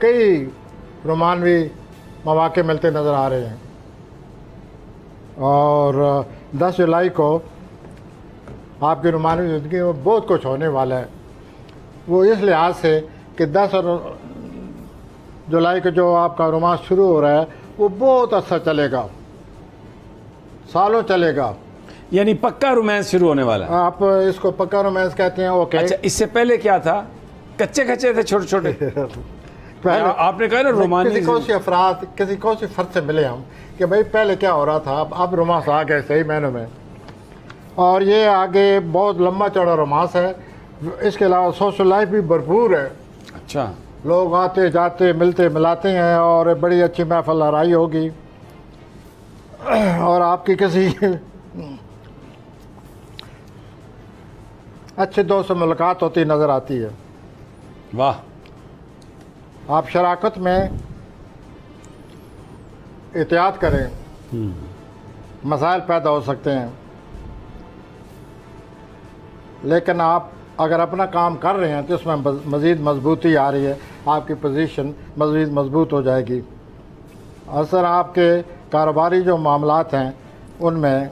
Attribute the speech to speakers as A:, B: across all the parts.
A: कई रोमानवी मौके मिलते नज़र आ रहे हैं और 10 जुलाई को आपकी रोमानवी ज़िंदगी में बहुत कुछ होने वाला है। वो इस लिहाज से कि 10 जुलाई को जो आपका रोमांस शुरू हो रहा है वो बहुत अच्छा चलेगा, सालों चलेगा।
B: यानी पक्का रोमांस शुरू होने वाला है।
A: आप इसको पक्का रोमांस कहते हैं। ओके।
B: अच्छा, इससे पहले क्या था? कच्चे कच्चे थे, छोटे छोटे।
A: पहले
B: आपने कहा ना रोमानी,
A: किसी कौन सी फर्ज से मिले हम कि भाई पहले क्या हो रहा था, अब रोमांस आ गए सही मैनों में, और ये आगे बहुत लंबा चौड़ा रोमांस है। इसके अलावा सोशल लाइफ भी भरपूर है।
B: अच्छा,
A: लोग आते जाते मिलते मिलाते हैं और बड़ी अच्छी महफिल लहराई होगी और आपकी किसी अच्छे दोस्त से मुलाकात होती नज़र आती है।
B: वाह।
A: आप शराकत में एहतियात करें, मसाइल पैदा हो सकते हैं, लेकिन आप अगर अपना काम कर रहे हैं तो उसमें मज़ीद मजबूती आ रही है, आपकी पोजीशन मज़ीद मजबूत हो जाएगी। असर आपके कारोबारी जो मामलात हैं उनमें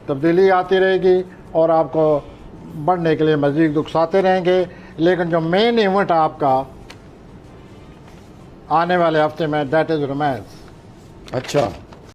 A: तब्दीली आती रहेगी और आपको बढ़ने के लिए मज़ीद उकसाते रहेंगे। लेकिन जो मेन इवेंट आपका आने वाले हफ्ते में, दैट इज़ रोमांस।
B: अच्छा।